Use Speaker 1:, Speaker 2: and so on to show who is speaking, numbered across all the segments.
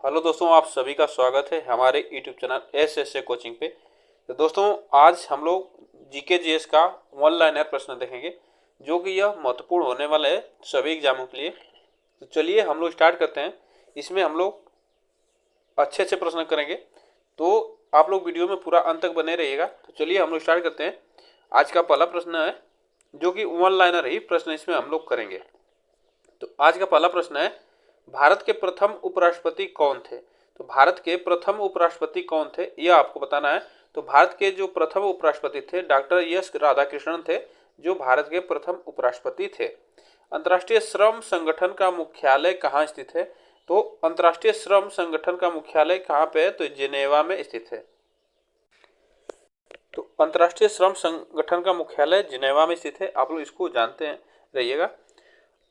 Speaker 1: Hello दोस्तों, आप सभी का स्वागत है हमारे यूट्यूब चैनल एस कोचिंग पे। तो दोस्तों, आज हम लोग जीके जीएस का वन लाइनर प्रश्न देखेंगे जो कि यह महत्वपूर्ण होने वाला है सभी एग्जामों के लिए। तो चलिए हम लोग स्टार्ट करते हैं। इसमें हम लोग अच्छे अच्छे प्रश्न करेंगे, तो आप लोग वीडियो में पूरा अंत तक बने रहिएगा। तो चलिए हम लोग स्टार्ट करते हैं। आज का पहला प्रश्न है जो कि वन लाइनर ही प्रश्न इसमें हम लोग करेंगे। तो आज का पहला प्रश्न है, भारत के प्रथम उपराष्ट्रपति कौन थे? तो भारत के प्रथम उपराष्ट्रपति कौन थे यह आपको बताना है। तो भारत के जो प्रथम उपराष्ट्रपति थे डॉक्टर एस राधाकृष्णन थे, जो भारत के प्रथम उपराष्ट्रपति थे। अंतर्राष्ट्रीय श्रम संगठन का मुख्यालय कहाँ स्थित है? तो अंतर्राष्ट्रीय श्रम संगठन का मुख्यालय कहाँ पे है? तो जिनेवा में स्थित है। तो अंतर्राष्ट्रीय श्रम संगठन का मुख्यालय जिनेवा में स्थित है। आप लोग इसको जानते हैं रहिएगा।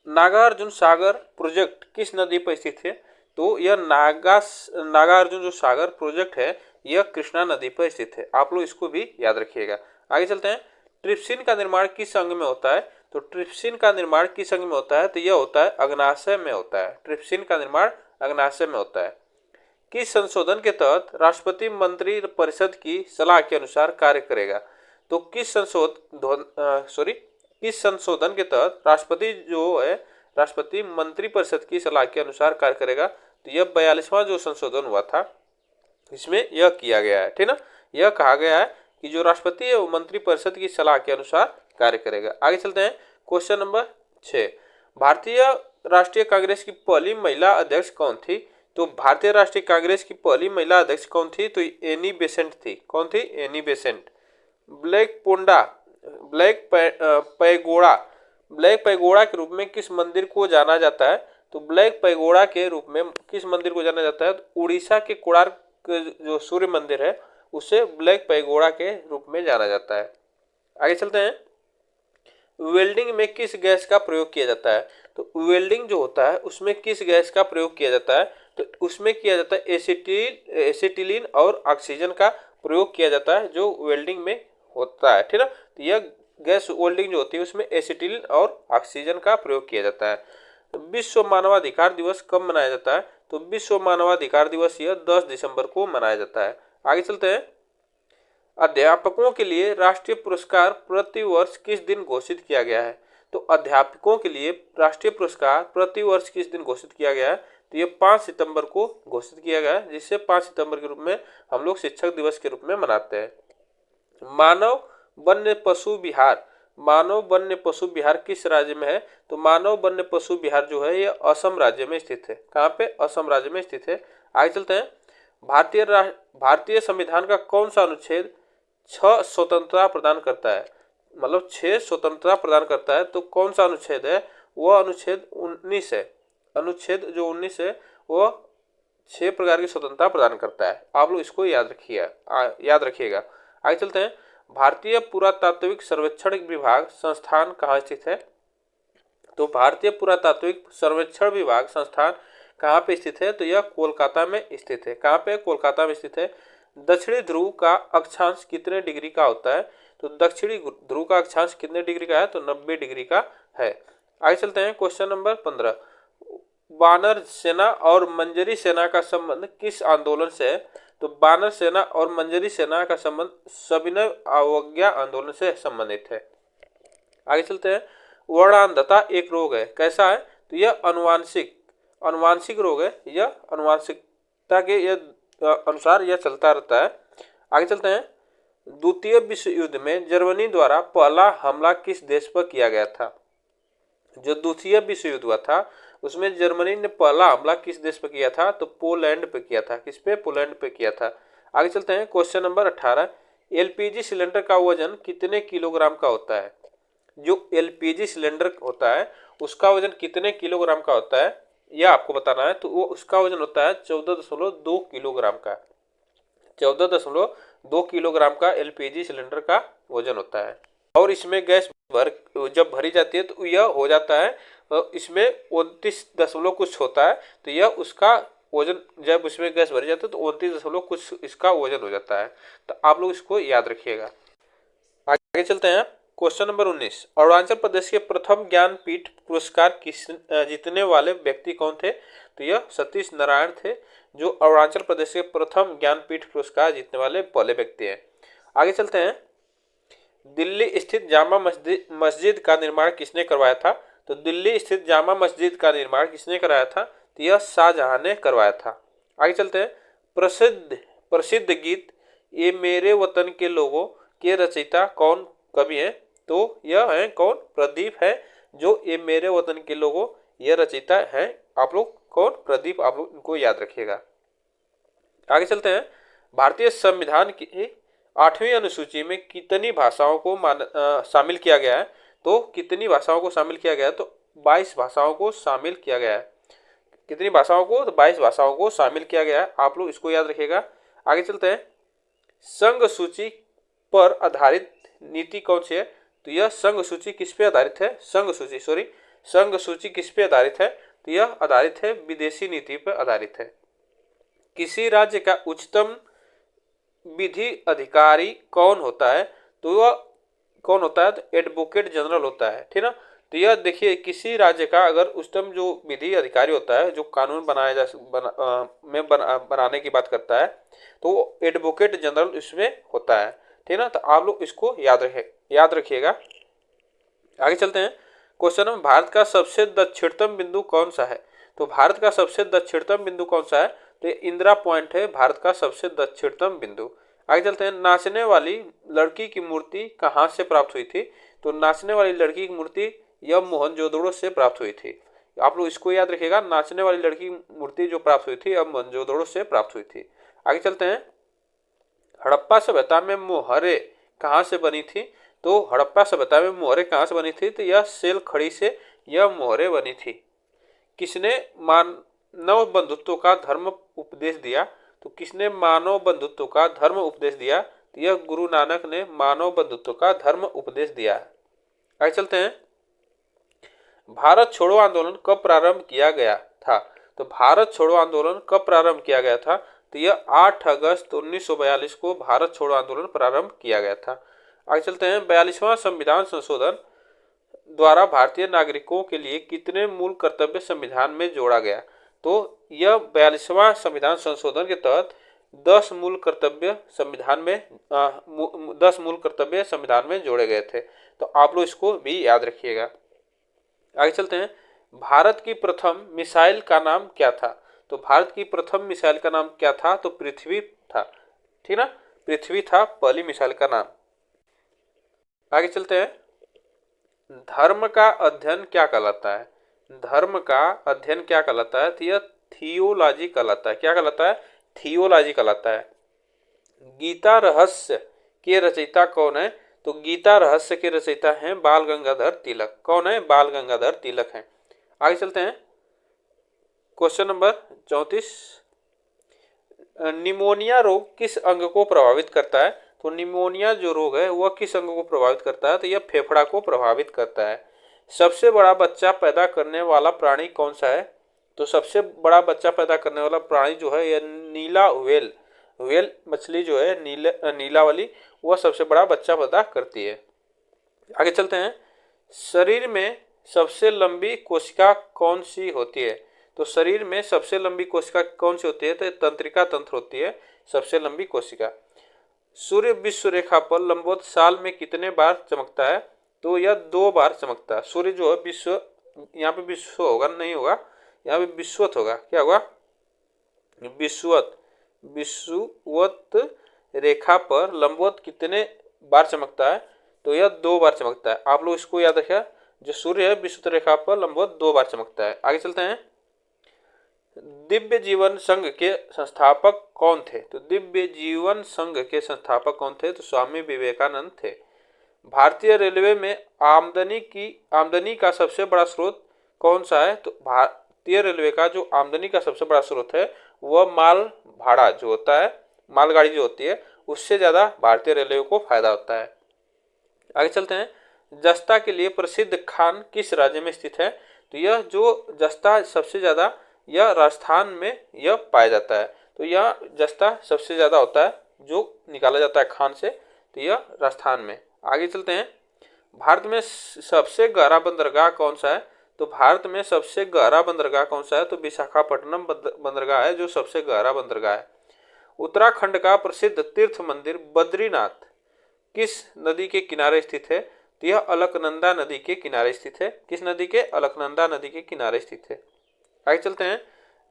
Speaker 1: नागार्जुन सागर प्रोजेक्ट किस नदी पर स्थित है? तो यह नागार्जुन जो सागर प्रोजेक्ट है यह कृष्णा नदी पर स्थित है। आप लोग इसको भी याद रखिएगा। आगे चलते हैं। ट्रिप्सिन का निर्माण किस अंग में होता है? तो ट्रिप्सिन का निर्माण किस अंग में होता है? तो यह होता है अग्नाशय में होता है। ट्रिप्सिन का निर्माण अग्नाशय में होता है। किस संशोधन के तहत राष्ट्रपति मंत्री परिषद की सलाह के अनुसार कार्य करेगा? तो किस संशोधन के तहत राष्ट्रपति जो है राष्ट्रपति मंत्री परिषद की सलाह के अनुसार कार्य करेगा? तो यह 42वां जो संशोधन हुआ था इसमें यह किया गया है, ठीक ना। यह कहा गया है कि जो राष्ट्रपति है वो मंत्री परिषद की सलाह के अनुसार कार्य करेगा। आगे चलते हैं। क्वेश्चन नंबर 6, भारतीय राष्ट्रीय कांग्रेस की पहली महिला अध्यक्ष कौन थी? तो भारतीय राष्ट्रीय कांग्रेस की पहली महिला अध्यक्ष कौन थी? तो एनी बेसेंट थी। कौन थी? Annie Besant. ब्लैक पैगोडा के रूप में किस मंदिर को जाना जाता है? तो ब्लैक पैगोडा के रूप में किस मंदिर को जाना जाता है? तो उड़ीसा के कोणार्क जो सूर्य मंदिर है उसे ब्लैक पैगोडा के रूप में जाना जाता है। आगे चलते हैं। वेल्डिंग में किस गैस का प्रयोग किया जाता है? तो वेल्डिंग जो होता है उसमें किस गैस का प्रयोग किया जाता है? तो उसमें किया जाता है एसिटिलीन और ऑक्सीजन का प्रयोग किया जाता है जो वेल्डिंग में होता है, ठीक है। तो यह गैस वेल्डिंग जो होती है उसमें एसिटिलीन और ऑक्सीजन का प्रयोग किया जाता है। तो विश्व मानवाधिकार दिवस कब मनाया जाता है? तो विश्व मानवाधिकार दिवस यह 10 दिसंबर को मनाया जाता है। आगे चलते हैं। अध्यापकों के लिए राष्ट्रीय पुरस्कार प्रति वर्ष किस दिन घोषित किया गया है? तो अध्यापकों के लिए राष्ट्रीय पुरस्कार प्रति वर्ष किस दिन घोषित किया गया है? तो ये 5 सितंबर को घोषित किया गया है, जिससे 5 सितंबर के रूप में हम लोग शिक्षक दिवस के रूप में मनाते हैं। मानव वन्य पशु विहार किस राज्य में है? तो मानव वन्य पशु विहार जो है यह असम राज्य में स्थित है। कहाँ पे? असम राज्य में स्थित है। आगे चलते हैं। भारतीय संविधान का कौन सा अनुच्छेद 6 स्वतंत्रता प्रदान करता है? मतलब 6 स्वतंत्रता प्रदान करता है। तो कौन सा अनुच्छेद है? वह अनुच्छेद 19 है। अनुच्छेद जो 19 है वह 6 प्रकार की स्वतंत्रता प्रदान करता है। आप लोग इसको याद रखिएगा। आगे चलते हैं। भारतीय पुरातात्विक सर्वेक्षण विभाग संस्थान कहाँ स्थित है? तो भारतीय पुरातात्विक सर्वेक्षण विभाग संस्थान कहाँ पे स्थित है? तो यह कोलकाता में स्थित है। कहाँ पे? कोलकाता में स्थित है। दक्षिणी ध्रुव का अक्षांश कितने डिग्री का होता है? तो दक्षिणी ध्रुव का अक्षांश कितने डिग्री का है? तो 90 डिग्री का है। आगे चलते हैं। क्वेश्चन नंबर 15, वानर सेना और मंजरी सेना का संबंध किस आंदोलन से है? तो वानर सेना और मंजरी सेना का संबंध सविनय अवज्ञा आंदोलन से संबंधित है। आगे चलते हैं। वर्णांधता एक रोग है, कैसा है? तो यह अनुवांशिक रोग है। यह अनुवांशिकता के अनुसार यह चलता रहता है। आगे चलते हैं। द्वितीय विश्व युद्ध में जर्मनी द्वारा पहला हमला किस देश पर किया गया था? जो द्वितीय विश्व युद्ध हुआ था उसमें जर्मनी ने पहला हमला किस देश पर किया था? तो पोलैंड पे किया था। किस पे? पोलैंड पे किया था। आगे चलते हैं। क्वेश्चन नंबर 18, एलपीजी सिलेंडर का वजन कितने किलोग्राम का होता है? जो एलपीजी सिलेंडर होता है उसका वजन कितने किलोग्राम का होता है यह आपको बताना है। तो वो उसका वजन होता है 14.2 किलोग्राम का। 14.2 किलोग्राम का एलपीजी सिलेंडर का वजन होता है। और इसमें गैस जब भरी जाती है तो यह हो जाता है इसमें 29 दशमलव कुछ होता है। तो यह उसका वजन जब इसमें गैस भरी जाती है तो 29 दशमलव कुछ इसका वजन हो जाता है। तो आप लोग इसको याद रखिएगा। आगे चलते हैं। क्वेश्चन नंबर 19, अरुणाचल प्रदेश के प्रथम ज्ञानपीठ पुरस्कार जीतने वाले व्यक्ति कौन थे? तो यह सतीश नारायण थे, जो अरुणाचल प्रदेश के प्रथम ज्ञानपीठ पुरस्कार जीतने वाले पहले व्यक्ति हैं। आगे चलते हैं। दिल्ली स्थित जामा मस्जिद का निर्माण किसने करवाया था? तो दिल्ली स्थित जामा मस्जिद का निर्माण किसने कराया था? तो यह शाहजहां ने करवाया था। आगे चलते हैं। प्रसिद्ध प्रसिद्ध गीत ये मेरे वतन के लोगों के रचयिता कौन कवि हैं? तो यह है कौन? प्रदीप है, जो ये मेरे वतन के लोगों यह रचयिता है। आप लोग कौन? प्रदीप। आप लोग इनको याद रखिएगा। आगे चलते हैं। भारतीय संविधान की 8वीं अनुसूची में कितनी भाषाओं को शामिल किया गया है? तो कितनी भाषाओं को शामिल किया गया है? तो 22 भाषाओं को शामिल किया गया है। कितनी भाषाओं को? तो 22 भाषाओं को शामिल किया गया है। आप लोग इसको याद रखिएगा। आगे चलते हैं। संघ सूची पर आधारित नीति कौन सी है? तो यह संघ सूची किस पे आधारित है? संघ सूची किस पे आधारित है? तो यह आधारित है विदेशी नीति पर आधारित है। किसी राज्य का उच्चतम विधि अधिकारी कौन होता है? तो वह कौन होता है? तो एडवोकेट जनरल होता है, ठीक ना। तो यह देखिए, किसी राज्य का अगर उच्चतम जो विधि अधिकारी होता है, जो कानून बनाने की बात करता है, तो एडवोकेट जनरल इसमें होता है, ठीक ना। तो आप लोग इसको याद रखिएगा। आगे चलते हैं। क्वेश्चन नंबर, भारत का सबसे दक्षिणतम बिंदु कौन सा है? तो भारत का सबसे दक्षिणतम बिंदु कौन सा है? तो ये इंदिरा पॉइंट है, भारत का सबसे दक्षिणतम बिंदु। आगे चलते हैं। नाचने वाली लड़की की मूर्ति कहाँ से प्राप्त हुई थी? तो नाचने वाली लड़की की मूर्ति यह मोहनजोदड़ो से प्राप्त हुई थी। आप लोग इसको याद रखिएगा। नाचने वाली लड़की की मूर्ति जो प्राप्त हुई थी, अब मोहनजोदड़ो से प्राप्त हुई थी। आगे चलते हैं। हड़प्पा सभ्यता में मोहरे कहाँ से बनी थी? तो हड़प्पा सभ्यता में मोहरे कहाँ से बनी थी? तो यह सेल खड़ी से यह मोहरे बनी थी। किसने मानव बंधुत्व का धर्म उपदेश दिया? तो किसने मानव बंधुत्व का धर्म उपदेश दिया? तो यह गुरु नानक ने मानव बंधुत्व का धर्म उपदेश दिया है। आगे चलते हैं। भारत छोड़ो आंदोलन कब प्रारंभ किया गया था? तो भारत छोड़ो आंदोलन कब प्रारंभ किया गया था? तो यह 8 अगस्त 1942 को भारत छोड़ो आंदोलन प्रारंभ किया गया था। आगे चलते हैं। 42वां संविधान संशोधन द्वारा भारतीय नागरिकों के लिए कितने मूल कर्तव्य संविधान में जोड़ा गया? तो यह 42वां संविधान संशोधन के तहत 10 मूल कर्तव्य संविधान में जोड़े गए थे। तो आप लोग इसको भी याद रखिएगा। आगे चलते हैं। भारत की प्रथम मिसाइल का नाम क्या था? तो भारत की प्रथम मिसाइल का नाम क्या था? तो पृथ्वी था, ठीक ना। पृथ्वी था पहली मिसाइल का नाम। आगे चलते हैं। धर्म का अध्ययन क्या कहलाता है? धर्म का अध्ययन क्या कहलाता है? तो यह थियोलॉजी कहलाता है। क्या कहलाता है? थियोलॉजी कहलाता है। गीता रहस्य के रचयिता कौन है? तो गीता रहस्य के रचयिता हैं बाल गंगाधर तिलक। कौन है? बाल गंगाधर तिलक हैं। आगे चलते हैं। Question number 34। निमोनिया रोग किस अंग को प्रभावित करता है? तो निमोनिया जो रोग है वह किस अंग को प्रभावित करता है? तो यह फेफड़ा को प्रभावित करता है। सबसे बड़ा बच्चा पैदा करने वाला प्राणी कौन सा है? तो सबसे बड़ा बच्चा पैदा करने वाला प्राणी जो है यह नीला व्हेल मछली जो है नीला वाली, वह सबसे बड़ा बच्चा पैदा करती है। आगे चलते हैं। शरीर में सबसे लंबी कोशिका कौन सी होती है? तो शरीर में सबसे लंबी कोशिका कौन सी होती है? तो तंत्रिका तंत्र होती है सबसे लंबी कोशिका। सूर्य विश्व रेखा पर लंबवत साल में कितने बार चमकता है? तो यह 2 बार चमकता है। सूर्य जो है विश्व, यहाँ पे विश्व होगा, नहीं होगा, यहाँ पे विश्वत होगा। क्या होगा? विश्ववत रेखा पर लंबवत कितने बार चमकता है? तो यह 2 बार चमकता है। आप लोग इसको याद रखिए। जो सूर्य है विश्ववत रेखा पर लंबवत 2 बार चमकता है। आगे चलते हैं। दिव्य जीवन संघ के संस्थापक कौन थे? तो दिव्य जीवन संघ के संस्थापक कौन थे? तो स्वामी विवेकानंद थे। भारतीय रेलवे में आमदनी का सबसे बड़ा स्रोत कौन सा है? तो भारतीय रेलवे का जो आमदनी का सबसे बड़ा स्रोत है वह माल भाड़ा जो होता है, मालगाड़ी जो होती है, उससे ज्यादा भारतीय रेलवे को फायदा होता है। आगे चलते हैं। जस्ता के लिए प्रसिद्ध खान किस राज्य में स्थित है? तो यह जो जस्ता सबसे ज्यादा यह राजस्थान में यह पाया जाता है। तो यह जस्ता सबसे ज्यादा होता है जो निकाला जाता है खान से, तो यह राजस्थान में। आगे चलते हैं। भारत में सबसे गहरा बंदरगाह कौन सा है? तो भारत में सबसे गहरा बंदरगाह कौन सा है? तो विशाखापट्टनम बंदरगाह है जो सबसे गहरा बंदरगाह है। उत्तराखंड का प्रसिद्ध तीर्थ मंदिर बद्रीनाथ किस नदी के किनारे स्थित है? तो यह अलकनंदा नदी के किनारे स्थित है। किस नदी के? अलकनंदा नदी के किनारे स्थित है। आगे चलते हैं।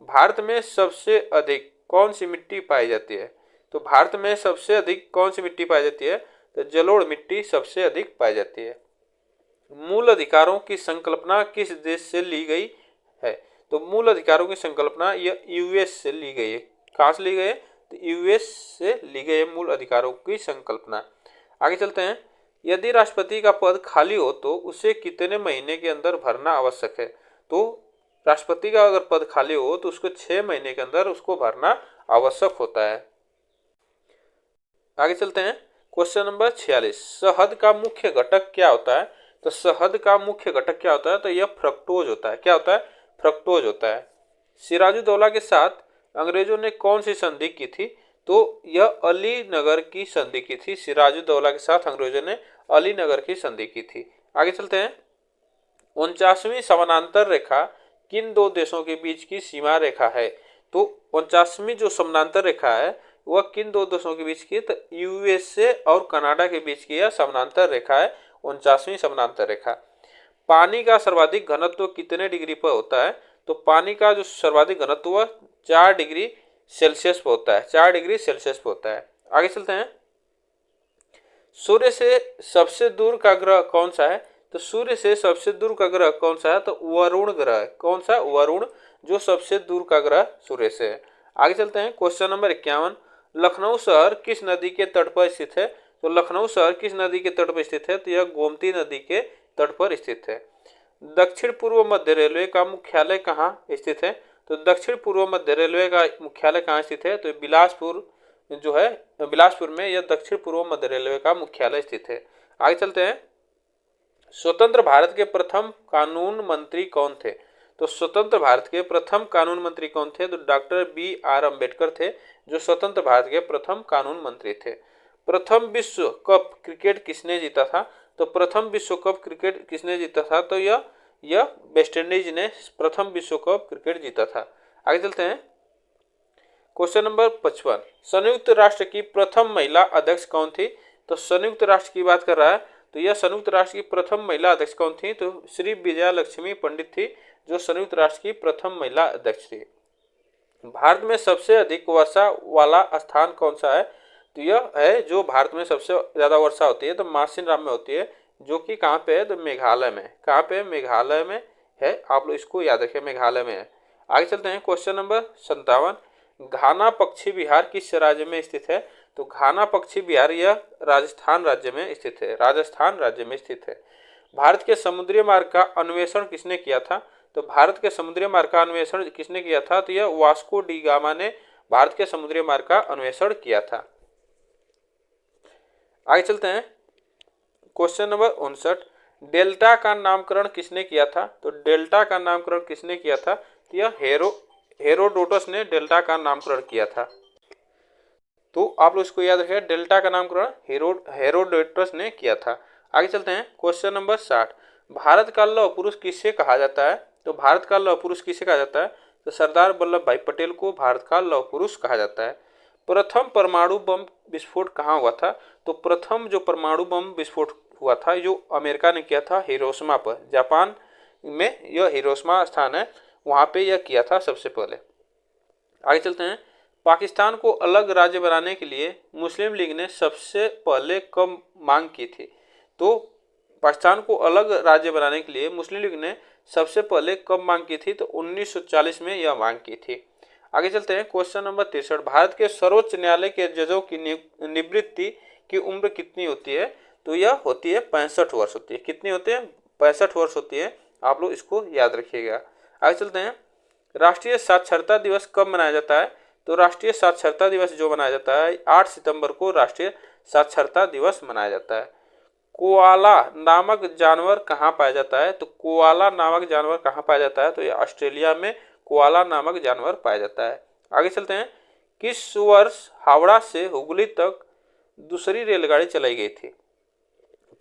Speaker 1: भारत में सबसे अधिक कौन सी मिट्टी पाई जाती है? तो भारत में सबसे अधिक कौन सी मिट्टी पाई जाती है? तो जलोढ़ मिट्टी सबसे अधिक पाई जाती है। मूल अधिकारों की संकल्पना किस देश से ली गई है? तो मूल अधिकारों की संकल्पना यह यूएस से ली गई है। कहाँ से ली गई है? तो यूएस से ली गई है मूल अधिकारों की संकल्पना। आगे चलते हैं। यदि राष्ट्रपति का पद खाली हो तो उसे कितने महीने के अंदर भरना आवश्यक है? तो राष्ट्रपति का अगर पद खाली हो तो उसको 6 महीने के अंदर उसको भरना आवश्यक होता है। आगे चलते हैं। Question number 46। शहद का मुख्य घटक क्या होता है? तो शहद का मुख्य घटक क्या होता है? तो यह फ्रक्टोज होता है। क्या होता है? फ्रक्टोज होता है। सिराजुद्दौला के साथ अंग्रेजों ने कौन सी संधि की थी? तो यह अलीनगर की संधि की थी। सिराजुद्दौला के साथ अंग्रेजों ने अलीनगर की संधि की थी। आगे चलते हैं। 49वीं समानांतर रेखा किन दो देशों के बीच की सीमा रेखा है? तो 49वीं जो समानांतर रेखा है वह किन दो देशों के बीच की है? तो यूएसए और कनाडा के बीच की यह समानांतर रेखा है, 49वीं समानांतर रेखा। पानी का सर्वाधिक घनत्व कितने डिग्री पर होता है? तो पानी का जो सर्वाधिक घनत्व 4 डिग्री सेल्सियस पर होता है। 4 डिग्री सेल्सियस पर होता है। आगे चलते हैं। सूर्य से सबसे दूर का ग्रह कौन सा है? तो सूर्य से सबसे दूर का ग्रह कौन सा है? तो वरुण ग्रह। कौन सा? वरुण, जो सबसे दूर का ग्रह सूर्य से है। आगे चलते हैं। Question number 51। लखनऊ शहर किस नदी के तट पर स्थित है? तो लखनऊ शहर किस नदी के तट पर स्थित है? तो यह गोमती नदी के तट पर स्थित है। दक्षिण पूर्व मध्य रेलवे का मुख्यालय कहाँ स्थित है? तो दक्षिण पूर्व मध्य रेलवे का मुख्यालय कहाँ स्थित है? तो बिलासपुर जो है, बिलासपुर में यह दक्षिण पूर्व मध्य रेलवे का मुख्यालय स्थित है। आगे चलते हैं। स्वतंत्र भारत के प्रथम कानून मंत्री कौन थे? तो स्वतंत्र भारत के प्रथम कानून मंत्री कौन थे? तो डॉक्टर बी.आर. अम्बेडकर थे जो स्वतंत्र भारत के प्रथम कानून मंत्री थे। प्रथम विश्व कप क्रिकेट किसने जीता था? तो प्रथम विश्व कप क्रिकेट किसने जीता था? तो यह वेस्ट इंडीज ने प्रथम विश्व कप क्रिकेट जीता था। आगे चलते हैं। Question number 55। संयुक्त राष्ट्र की प्रथम महिला अध्यक्ष कौन थी? तो संयुक्त राष्ट्र की बात कर रहा है, तो यह संयुक्त राष्ट्र की प्रथम महिला अध्यक्ष कौन थी? तो श्री विजया लक्ष्मी पंडित थी जो संयुक्त राष्ट्र की प्रथम महिला अध्यक्ष थी। भारत में सबसे अधिक वर्षा वाला स्थान कौन सा है? तो यह है जो भारत में सबसे ज्यादा वर्षा होती है तो मार्सिनराम में होती है, जो कि कहाँ पे है? तो मेघालय में। कहाँ पे? मेघालय में है। आप लोग इसको याद रखें, मेघालय में है। आगे चलते हैं। Question number 57। घाना पक्षी विहार किस राज्य में स्थित है? तो घाना पक्षी विहार यह राजस्थान राज्य में स्थित है। राजस्थान राज्य में स्थित है। भारत के समुद्री मार्ग का अन्वेषण किसने किया था? तो भारत के समुद्री मार्ग का अन्वेषण किसने किया था? तो यह वास्को डी गामा ने भारत के समुद्री मार्ग का अन्वेषण किया था। आगे चलते हैं। Question number 59। डेल्टा का नामकरण किसने किया था? तो डेल्टा का नामकरण किसने किया था? तो यह हेरोडोटस ने डेल्टा का नामकरण किया था। तो आप लोग इसको याद रखिए, डेल्टा का नामकरण हेरोडोटस ने किया था। आगे चलते हैं। Question number 60। भारत का लौह पुरुष किसे कहा जाता है? तो भारत का लौह पुरुष किसे कहा जाता है? तो सरदार वल्लभ भाई पटेल को भारत का लौह पुरुष कहा जाता है। प्रथम परमाणु बम विस्फोट कहाँ हुआ था? तो प्रथम जो परमाणु बम विस्फोट हुआ था जो अमेरिका ने किया था हिरोशिमा पर, जापान में यह हिरोशिमा स्थान है, वहां पे यह किया था सबसे पहले। आगे चलते हैं। पाकिस्तान को अलग राज्य बनाने के लिए मुस्लिम लीग ने सबसे पहले कब मांग की थी? तो पाकिस्तान को अलग राज्य बनाने के लिए मुस्लिम लीग ने सबसे पहले कब मांग की थी? तो 1940 में यह मांग की थी। आगे चलते हैं। Question number 63। भारत के सर्वोच्च न्यायालय के जजों की निवृत्ति की उम्र कितनी होती है? तो यह होती है 65 वर्ष होती है। कितनी होती है? 65 वर्ष होती है। आप लोग इसको याद रखिएगा। आगे चलते हैं। राष्ट्रीय साक्षरता दिवस कब मनाया जाता है? तो राष्ट्रीय साक्षरता दिवस जो मनाया जाता है 8 सितंबर को राष्ट्रीय साक्षरता दिवस मनाया जाता है। कोआला नामक जानवर कहाँ पाया जाता है? तो कोआला नामक जानवर कहाँ पाया जाता है? तो ये ऑस्ट्रेलिया में कोआला नामक जानवर पाया जाता है। आगे चलते हैं। किस वर्ष हावड़ा से हुगली तक दूसरी रेलगाड़ी चलाई गई थी?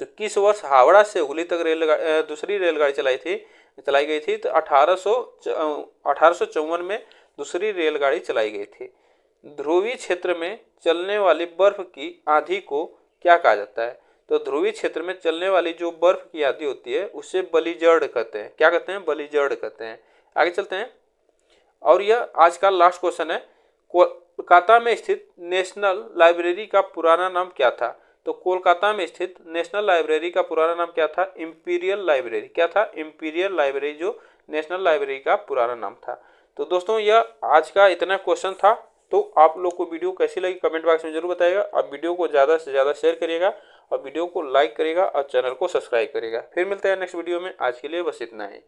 Speaker 1: तो किस वर्ष हावड़ा से हुगली तक दूसरी रेलगाड़ी चलाई थी? चलाई गई थी। तो 1854 में दूसरी रेलगाड़ी चलाई गई थी। ध्रुवीय क्षेत्र में चलने वाली बर्फ की आंधी को क्या कहा जाता है? तो ध्रुवीय क्षेत्र में चलने वाली जो बर्फ की आंधी होती है उससे बलिजड़ कहते हैं। क्या कहते हैं? बलिजड़ कहते हैं। आगे चलते हैं और यह आज का लास्ट क्वेश्चन है। कोलकाता में स्थित नेशनल लाइब्रेरी का पुराना नाम क्या था? तो कोलकाता में स्थित नेशनल लाइब्रेरी का पुराना नाम क्या था? Imperial library. क्या था? इंपीरियल लाइब्रेरी जो नेशनल लाइब्रेरी का पुराना नाम था। तो दोस्तों यह आज का इतना क्वेश्चन था। तो आप लोग को वीडियो कैसी लगी कमेंट बॉक्स में जरूर बताइएगा। आप वीडियो को ज़्यादा से ज़्यादा शेयर करिएगा और वीडियो को लाइक करिएगा और चैनल को सब्सक्राइब करिएगा। फिर मिलते हैं नेक्स्ट वीडियो में। आज के लिए बस इतना ही।